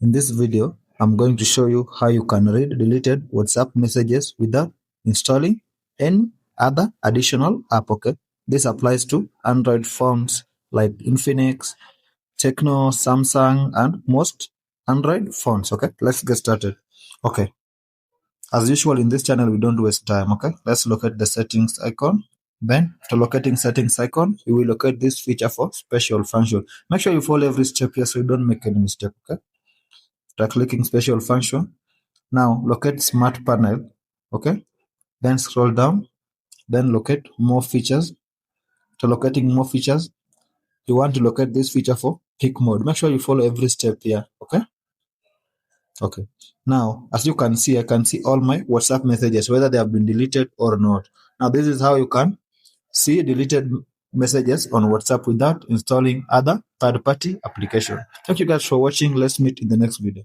In this video, I'm going to show you how you can read deleted WhatsApp messages without installing any other additional app, okay? This applies to Android phones like Infinix, Tecno, Samsung, and most Android phones, okay? Let's get started. Okay. As usual in this channel, we don't waste time, okay? Let's locate the settings icon. Then, to locating settings icon, you will locate this feature for special function. Make sure you follow every step here so you don't make any mistake, okay? After clicking special function, now locate smart panel, okay? Then scroll down, then locate more features. To locating more features, you want to locate this feature for peak mode. Make sure you follow every step here, okay? Okay. Now, as you can see, I can see all my WhatsApp messages, whether they have been deleted or not. Now, this is how you can see deleted messages on WhatsApp without installing other third-party application. Thank you guys for watching. Let's meet in the next video.